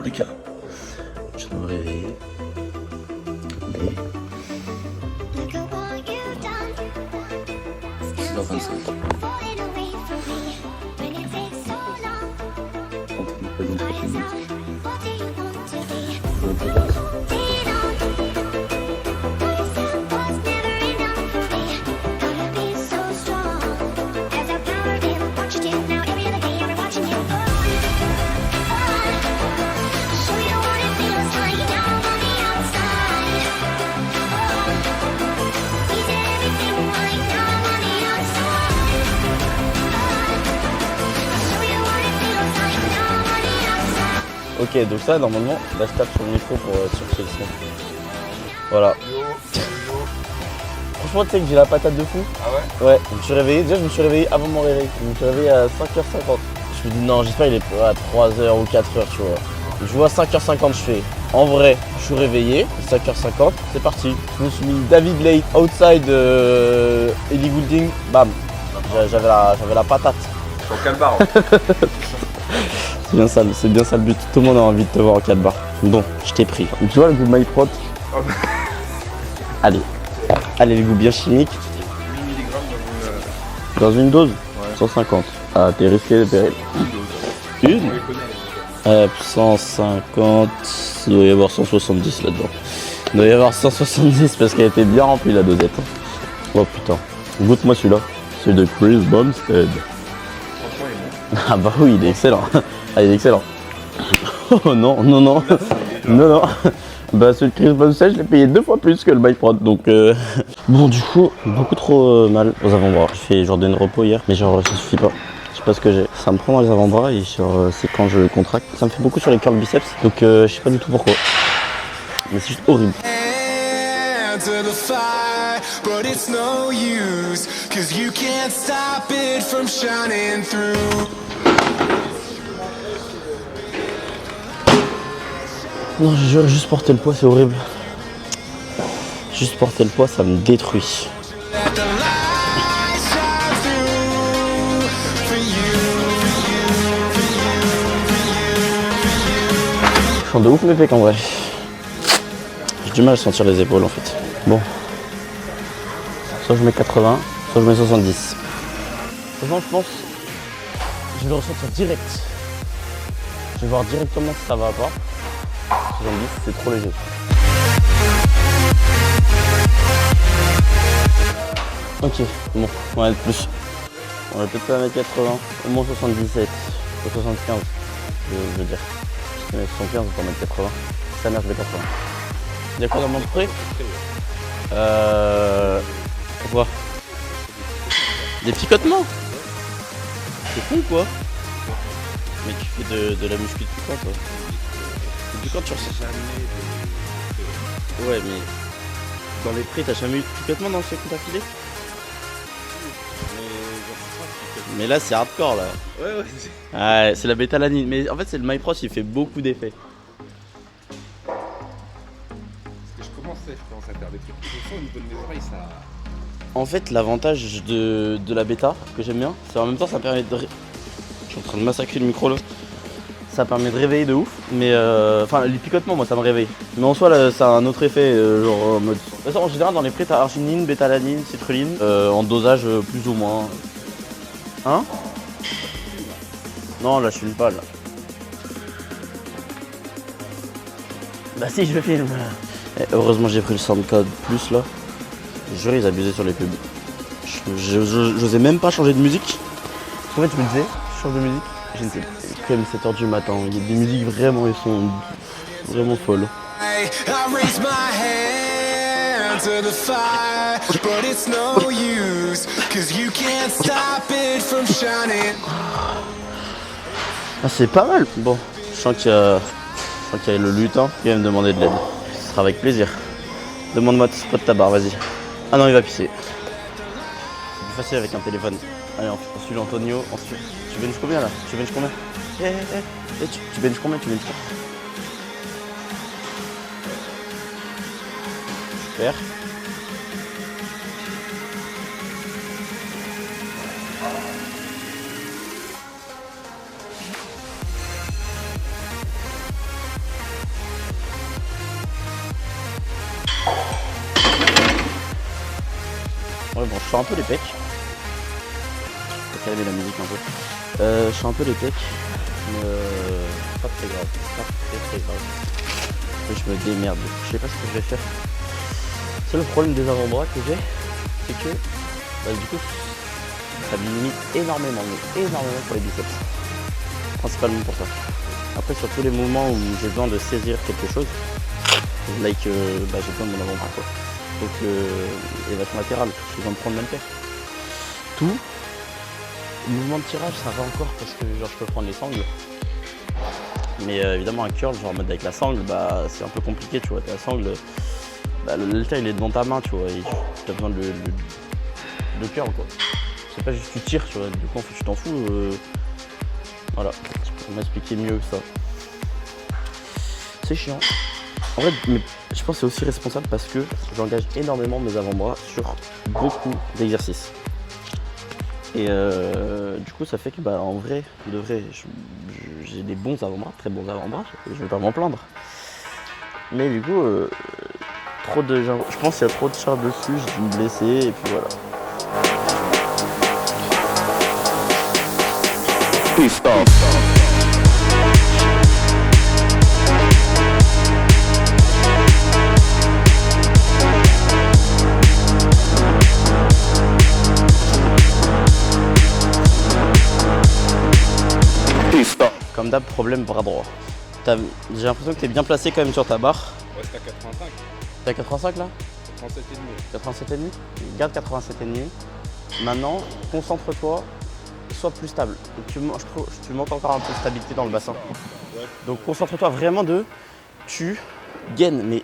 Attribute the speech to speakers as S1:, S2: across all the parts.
S1: tous les cas. Je vais me réveiller. Mais... 6h25. Ok, donc ça, normalement, là je tape sur le micro pour chercher le son. Voilà. Franchement, tu sais que j'ai la patate de fou.
S2: Ah ouais?
S1: Ouais, je me suis réveillé, déjà je me suis réveillé avant mon réveil. Je me suis réveillé à 5h50. Je me dis non, j'espère qu'il est à 3h ou 4h, tu vois. Je vois 5h50, je fais. En vrai, je suis réveillé, 5h50, c'est parti. Je me suis mis David Late, Outside, Ellie Goulding, bam. J'avais la patate.
S2: Au calbar.
S1: C'est bien ça le but. Tout le monde a envie de te voir en 4 bars. Bon, je t'ai pris. Tu vois le goût MyProt. Allez, le goût bien chimique.
S2: 8 mg
S1: Dans une dose,
S2: Ouais.
S1: 150. Ah, t'es risqué de péril. Une 150, il doit y avoir 170 là-dedans. Il doit y avoir 170 parce qu'elle était bien remplie la dosette. Oh putain, goûte-moi celui-là. C'est de Chris Bumstead.
S2: Franchement, il est bon.
S1: Ah bah oui, il est excellent. Ah, il est excellent. Oh non, non, non. Non, non. Bah celui de Chris Bumstead, je l'ai payé 2 fois plus que le MyProt. Donc bon, du coup, beaucoup trop mal aux avant-bras. J'ai fait genre d'une repos hier, mais genre ça suffit pas. Je sais pas ce que j'ai. Ça me prend dans les avant-bras et genre c'est quand je contracte. Ça me fait beaucoup sur les curls biceps. Donc je sais pas du tout pourquoi. Mais c'est juste horrible.
S3: To the fire, but it's no use, 'cause you can't stop it from shining through.
S1: Non, je jure, juste porter le poids, c'est horrible. Juste porter le poids, ça me détruit.
S3: Let the light shine through for you.
S1: Je sens de ouf mes pecs en vrai. J'ai du mal à sentir les épaules en fait. Bon. Soit je mets 80, soit je mets 70. Franchement, je pense je vais le ressentir direct. Je vais voir directement si ça va pas. 70, c'est trop léger. Ok, bon, on va mettre plus. On va peut-être pas mettre 80, au moins 77, ou 75, je veux dire. Je vais mettre 75, on va mettre 80. Ça merde, je vais 80. Il y a quoi dans mon prêt? Quoi? Des picotements? C'est con quoi? Mais tu fais de la muscu depuis quand toi? Depuis quand tu ressens? Ouais mais dans les prêts t'as jamais eu de picotement dans ce qu'on t'a filé? Mais là c'est hardcore là.
S2: Ouais.
S1: Ouais, c'est la bétalanine. Mais en fait c'est le MyProt, il fait beaucoup d'effets.
S2: Parce que je commence à faire des trucs. De toute façon, au niveau de mes oreilles, ça.
S1: En fait l'avantage de la bêta que j'aime bien, c'est en même temps ça permet de... Je suis en train de massacrer le micro là. Ça permet de réveiller de ouf, mais enfin les picotements moi ça me réveille. Mais en soi là ça a un autre effet, genre en mode... De toute façon en général dans les prêts t'as arginine, bétalanine, citrulline, en dosage plus ou moins. Hein? Non là je filme pas là. Bah si je filme. Heureusement j'ai pris le SoundCloud plus là. Je jure ils abusaient sur les pubs. J'osais même pas changer de musique. En fait je me disais, je change de musique. Je ne sais quand même 7h du matin, il y a des musiques vraiment, elles sont vraiment folles.
S3: I raise my hand to the fire, but it's no use, 'cause you can't stop it from shining.
S1: Ah c'est pas mal. Bon, je sens qu'il y a le lutin qui va me demander de l'aide. Ce sera avec plaisir. Demande-moi de spot ta barre, vas-y. Ah non il va pisser. C'est plus facile avec un téléphone. Allez on suit l'Antonio, ensuite. Tu benches combien là? Tu benches combien? Tu benches combien? Tu benches combien? Super. Ouais, bon, je sens un peu les pecs. Je vais calmer la musique un peu. Je sens un peu les pecs. Mais pas très grave. Pas très grave. Et je me démerde. Je sais pas ce que je vais faire. C'est le problème des avant-bras que j'ai. C'est que du coup ça me limite énormément, mais énormément pour les biceps. Principalement pour ça. Après sur tous les moments où j'ai besoin de saisir quelque chose, like j'ai besoin de mon avant-bras quoi. Donc élévation latérale, j'ai besoin de prendre le même père. Tout, le mouvement de tirage ça va encore parce que genre je peux prendre les sangles. Mais évidemment un curl genre en mode avec la sangle c'est un peu compliqué tu vois, ta sangle, l'haltère il est dans ta main tu vois, et tu as besoin de curl quoi. C'est pas juste tu tires tu vois, du coup en fait tu t'en fous. Voilà, je peux m'expliquer mieux que ça. C'est chiant. En vrai, mais je pense que c'est aussi responsable parce que j'engage énormément mes avant-bras sur beaucoup d'exercices. Et du coup, ça fait que en vrai, de vrai, j'ai des bons avant-bras, très bons avant-bras, je vais pas m'en plaindre. Mais du coup, je pense qu'il y a trop de charge dessus, j'ai dû me blesser et puis voilà. Stop. Comme d'hab, problème bras droit. J'ai l'impression que t'es bien placé quand même sur ta barre.
S2: Ouais, c'est à 85.
S1: T'es à 85 là?
S2: 87,5.
S1: 87,5. Garde 87,5. Maintenant, concentre-toi, sois plus stable. Tu manques encore un peu de stabilité dans le bassin.
S2: Ouais.
S1: Donc concentre-toi vraiment tu gaines, mais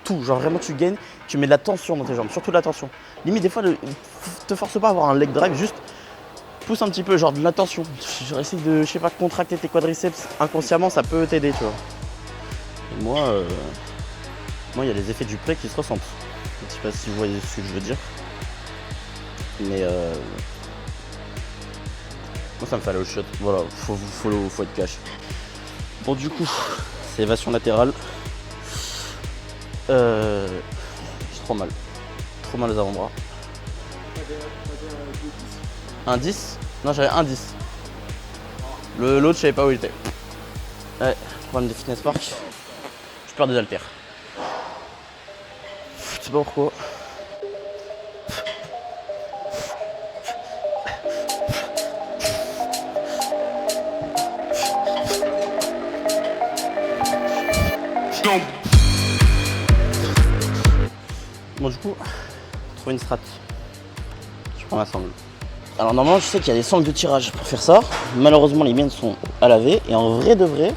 S1: tout, genre vraiment tu gaines, tu mets de la tension dans tes jambes, surtout de la tension. Limite des fois, te force pas à avoir un leg drive, juste pousse un petit peu, genre de la tension. Genre essaye de, contracter tes quadriceps inconsciemment, ça peut t'aider, tu vois. Et moi, il y a les effets du pré qui se ressentent. Je sais pas si vous voyez ce que je veux dire. Mais moi ça me fait aller au shot. Voilà, faut être cash. Bon du coup, c'est élévation latérale. J'ai trop mal. Trop mal aux avant-bras. Un 10 ? Non, j'avais un 10. L'autre, je savais pas où il était. Ouais, problème de fitness park. Je perds des haltères. Je sais pas pourquoi. Bon, du coup, trouver une strat. Je prends ma sangle. Alors normalement je sais qu'il y a des sangles de tirage pour faire ça. Malheureusement les miennes sont à laver et en vrai de vrai,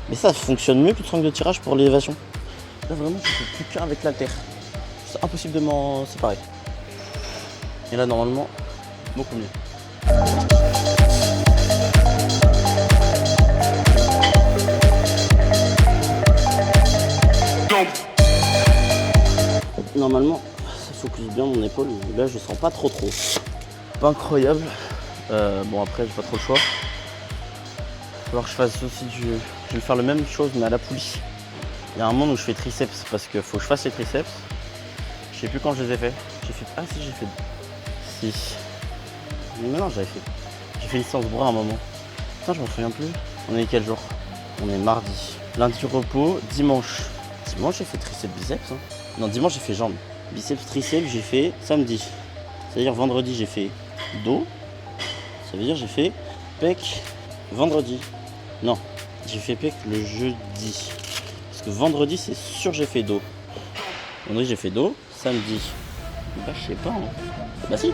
S1: mais ça fonctionne mieux qu'une sangle de tirage pour l'élévation. Là vraiment je fais plus qu'un avec l'haltère. C'est impossible de m'en séparer. Et là normalement, beaucoup mieux. Normalement ça focus bien mon épaule, mais là je sens pas trop. Pas incroyable. Bon après j'ai pas trop le choix. Il va falloir que je fasse aussi je vais faire la même chose mais à la poulie. Il y a un moment où je fais triceps parce que faut que je fasse les triceps. Je sais plus quand je les ai fait. Ah si j'ai fait. Si. Mais non j'avais fait. J'ai fait une séance bras à un moment. Putain je m'en souviens plus. On est quel jour? On est mardi. Lundi repos, dimanche. Dimanche j'ai fait triceps biceps. Hein. Non dimanche j'ai fait jambes. Biceps triceps j'ai fait samedi. C'est-à-dire vendredi j'ai fait dos, ça veut dire j'ai fait pec vendredi. Non, j'ai fait pec le jeudi. Parce que vendredi c'est sûr j'ai fait dos. Vendredi j'ai fait dos, samedi. Je sais pas. Hein. Bah si,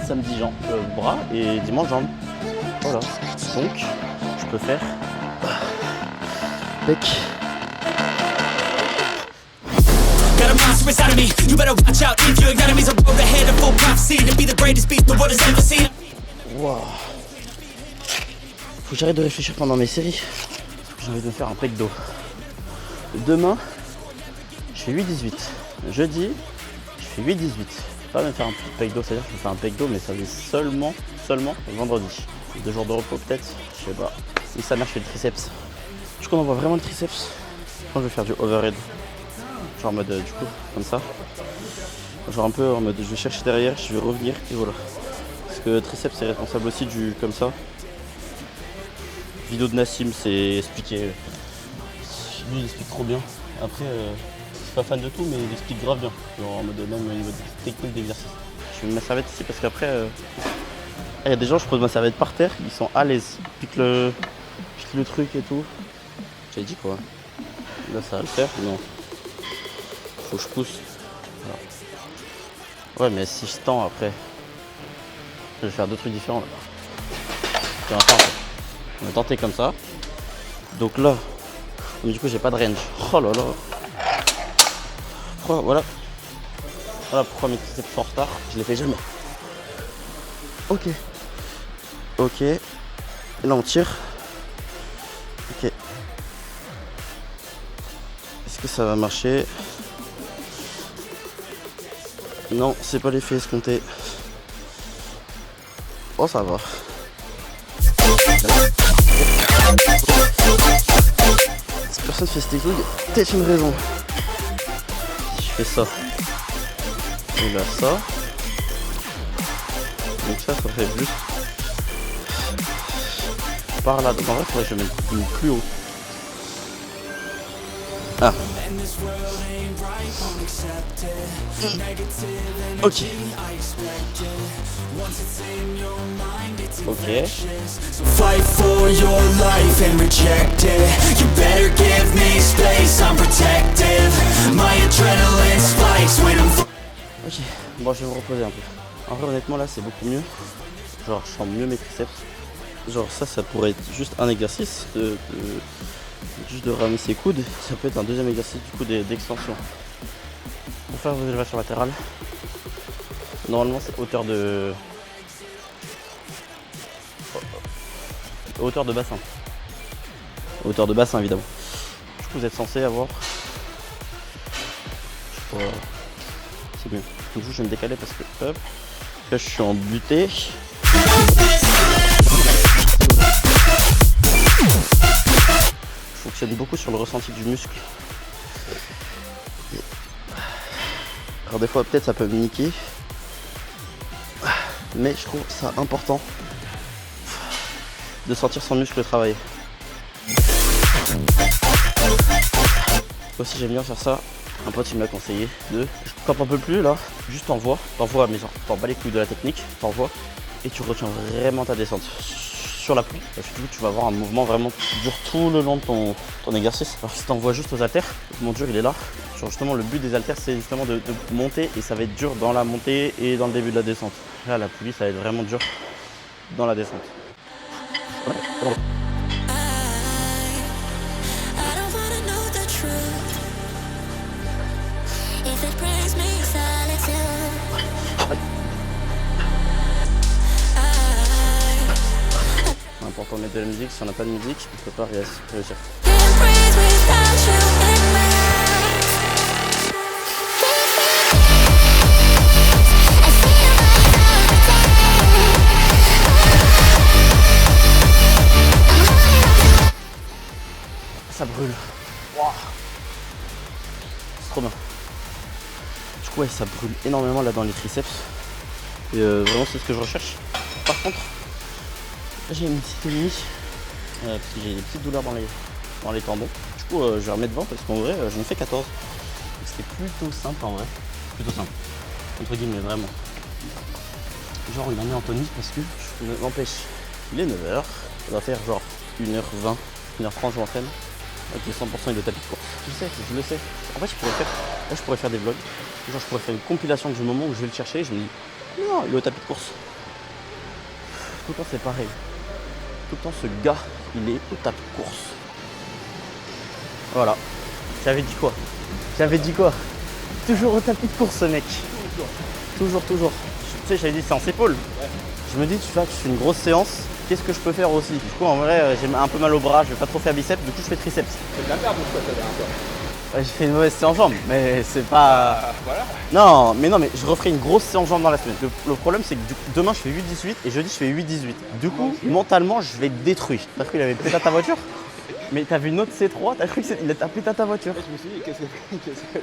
S1: samedi jambes, bras et dimanche jambes. Voilà. Donc je peux faire pec.
S4: Got a monster inside of me. You better watch out if your enemy's a road ahead of full prophecy to be the greatest beast the world has ever seen.
S1: Wow. Faut que j'arrête de réfléchir pendant mes séries. J'ai envie de me faire un pec dos. Demain, je fais 8-18. Jeudi, je fais 8-18. Pas me faire un pec dos, c'est-à-dire que je me fais un pec dos, mais ça fait seulement vendredi. 2 jours de repos peut-être, je sais pas. Si ça marche, je fais le triceps. Du coup, on voit vraiment le triceps. Quand je vais faire du overhead. Genre en mode du coup, comme ça. Genre un peu en mode je vais chercher derrière, je vais revenir et voilà. Parce que triceps est responsable aussi du comme ça. Vidéo de Nassim, c'est expliqué. Lui il explique trop bien. Après, je suis pas fan de tout, mais il explique grave bien. Genre en mode même au niveau de technique d'exercice. Je mets ma serviette ici parce qu'après, il y a des gens, je pose ma serviette par terre, ils sont à l'aise. Ils piquent le truc et tout. J'ai dit quoi. Là ça va le faire, non. Faut que je pousse. Voilà. Ouais mais si je tends après, je vais faire deux trucs différents là. On va tenter comme ça. Donc là, du coup j'ai pas de range. Oh là là. Pourquoi, voilà pourquoi mes triceps sont en retard, je les fais jamais. Ok. Ok. Et là on tire. Ok. Est-ce que ça va marcher? Non, c'est pas l'effet escompté. Oh ça va. Si personne fait cette technique, peut-être une raison. Si je fais ça, et là ça, donc ça fait juste par là. Donc en vrai, il faudrait que je mette plus haut. Ah. Ok. Ok.
S4: Fight for your life and reject it. You better give me space, I'm protective. My adrenaline spikes when I'm
S1: Ok, bon je vais me reposer un peu. En vrai honnêtement là c'est beaucoup mieux. Genre je sens mieux mes triceps. Genre ça pourrait être juste un exercice juste de ramener ses coudes. Ça peut être un deuxième exercice du coup d'extension. Pour faire vos élévations latérales, normalement c'est hauteur de bassin. Hauteur de bassin évidemment. Du coup vous êtes censé avoir, je sais pas, c'est mieux. Du coup je vais me décaler parce que hop, là je suis en butée. Je fonctionne beaucoup sur le ressenti du muscle. Alors des fois peut-être ça peut me niquer, mais je trouve ça important de sentir son muscle travailler. Aussi j'aime bien faire ça. Un pote il me l'a conseillé je campe un peu plus là, juste t'envoies mais genre t'en bats les couilles de la technique, t'envoies et tu retiens vraiment ta descente sur la pluie. Parce que du coup tu vas avoir un mouvement vraiment qui dure tout le long de ton exercice. Alors si t'envoies juste aux haltères, mon dur il est là. Genre justement le but des haltères c'est justement de monter et ça va être dur dans la montée et dans le début de la descente. Là la poulie ça va être vraiment dur dans la descente. Ouais, bon. C'est important de mettre de la musique, si on n'a pas de musique, on ne peut pas réussir. Ça brûle. Wow. C'est trop bien. Du coup ouais, ça brûle énormément là dans les triceps. Et vraiment c'est ce que je recherche. Par contre, j'ai une petite ennemie. Parce que j'ai des petites douleurs dans les tendons. Du coup je vais remettre devant parce qu'en vrai j'en ai fait 14. C'était plutôt simple en vrai. Plutôt simple. Entre guillemets vraiment. Genre il en est Anthony parce que je m'empêche. Il est 9h. On va faire genre 1h20, 1h30 je m'entraîne. Avec les 100% et le tapis de course. Je le sais. En fait, je pourrais faire des vlogs. Genre, je pourrais faire une compilation du moment où je vais le chercher. Je me dis, non, il est au tapis de course. Tout le temps, c'est pareil. Tout le temps, ce gars, il est au tapis de course. Voilà. J'avais dit quoi Toujours au tapis de course, ce mec. Toujours. Tu sais, j'avais dit séance épaule. Ouais. Je me dis, tu fais une grosse séance. Qu'est-ce que je peux faire aussi? Du coup en vrai j'ai un peu mal au bras, je vais pas trop faire biceps, du coup je fais triceps.
S2: C'est de la merde ou quoi ta dernière fois?
S1: J'ai fait une mauvaise séance jambes, mais c'est pas...
S2: Voilà.
S1: Non mais je referai une grosse séance jambes dans la semaine. Le problème c'est que demain je fais 8-18 et jeudi je fais 8-18. Du coup mentalement je vais être détruit. T'as cru qu'il avait pété ta voiture? Mais t'as vu une autre C3, t'as cru qu'il a tapé ta voiture.
S2: Je me suis dit, qu'est-ce qu'elle fout?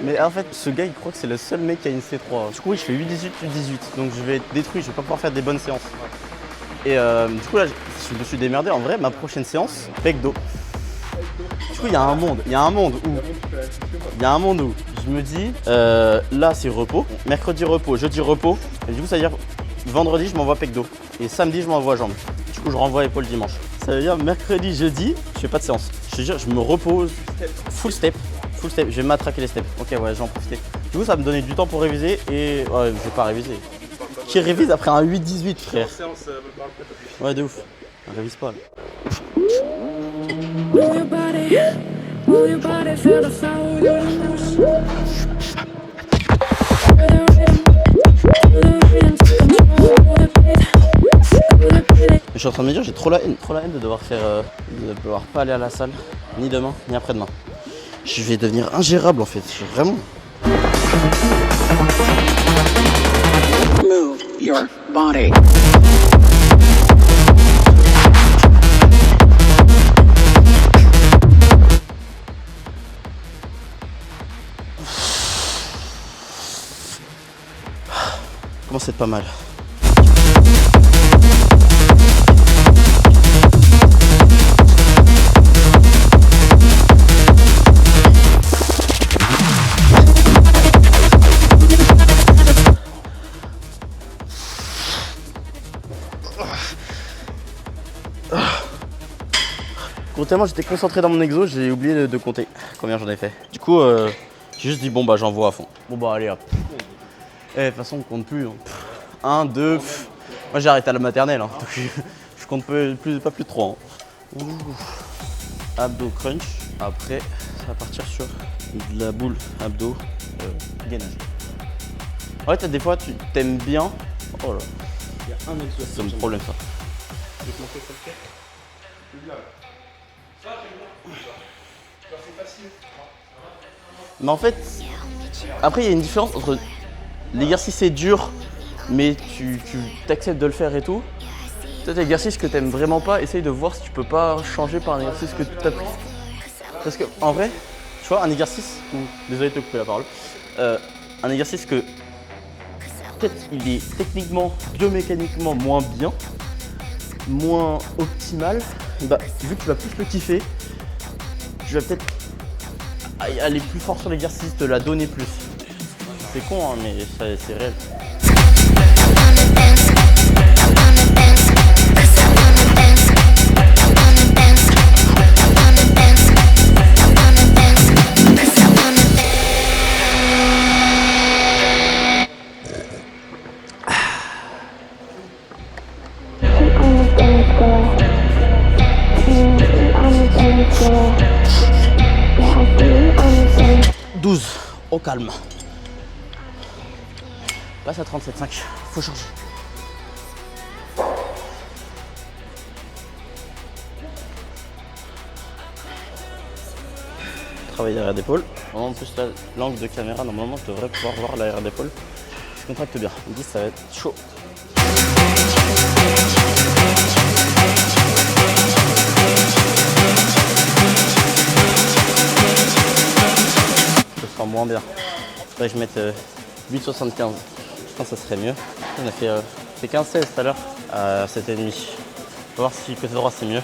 S1: Mais en fait, ce gars, il croit que c'est le seul mec qui a une C3. Du coup, oui, je fais 8-18, 8-18. Donc je vais être détruit, je vais pas pouvoir faire des bonnes séances. Et du coup, là, je me suis démerdé. En vrai, ma prochaine séance, pec dos. Du coup, il y a un monde où je me dis, là, c'est repos. Mercredi, repos. Jeudi, repos. Et du coup, ça veut dire, vendredi, je m'envoie pec dos. Et samedi, je m'envoie jambes. Du coup, je renvoie épaule dimanche. Ça veut dire, mercredi, jeudi, je fais pas de séance. Je te jure, je me repose. Full step. Full step. Je vais matraquer les steps. Ok, ouais, j'en profite. Du coup, ça va me donner du temps pour réviser. Et ouais, je vais pas réviser. Qui révise après un 8-18, frère? Ouais, de ouf. On révise pas. Là.
S5: Move your body, feel the flow, you're the moose.
S1: Je suis en train de me dire, j'ai trop la haine de devoir faire, de devoir pas aller à la salle, ni demain, ni après-demain. Je vais devenir ingérable en fait, vraiment.
S6: Move your body.
S1: Commence à être pas mal. Tellement j'étais concentré dans mon exo, j'ai oublié de compter combien j'en ai fait. Du coup, j'ai juste dit bon bah j'envoie à fond. Bon bah allez hop. Eh de toute façon on compte plus. 1, 2. Moi j'ai arrêté à la maternelle, hein, donc je compte pas plus de 3. Hein. Abdos crunch. Après ça va partir sur de la boule abdos gainage. Ouais des fois tu t'aimes bien. Oh là.
S2: Il y a un exo.
S1: C'est un problème ça.
S2: Je vais te montrer ça le fait.
S1: Mais en fait, après il y a une différence entre l'exercice est dur, mais tu t'acceptes de le faire et tout. Peut-être l'exercice que t'aimes vraiment pas, essaye de voir si tu peux pas changer par un exercice que tu as pris. Parce que en vrai, tu vois, un exercice, désolé de te couper la parole, un exercice que peut-être il est techniquement, biomécaniquement moins bien, moins optimal, bah, vu que tu vas plus le kiffer, tu vas peut-être aller plus fort sur l'exercice, te la donner plus. C'est con hein, mais c'est réel. Au calme. Passe à 37,5. Faut changer. Travailler l'arrière d'épaule. En plus là, l'angle de caméra, normalement je devrais pouvoir voir l'arrière d'épaule. Je contracte bien. 10 ça va être chaud. Ce sera moins bien. Faudrait que je mette 8,75. Je pense que ça serait mieux. On a fait 15-16 tout à l'heure à 7,5. On va voir si côté droit c'est mieux.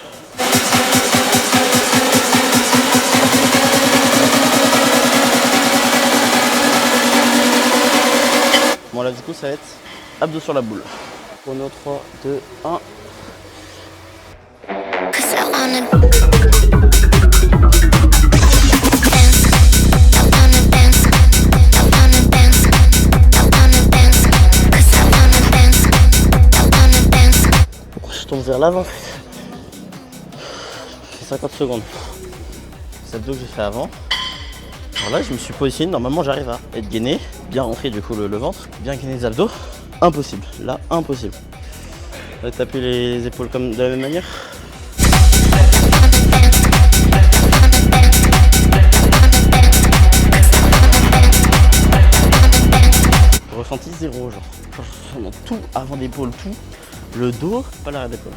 S1: Bon là du coup ça va être abdos sur la boule. Chrono 3, 2, 1. Je tombe vers l'avant. 50 secondes. C'est le dos que j'ai fait avant. Alors là je me suis positionné, normalement j'arrive à être gainé, bien rentrer du coup le ventre, bien gainer les abdos. Impossible, là impossible. On va taper les épaules comme de la même manière. Ressenti zéro genre. Vraiment tout avant l'épaule, tout. Le dos, pas l'arrière d'épaule.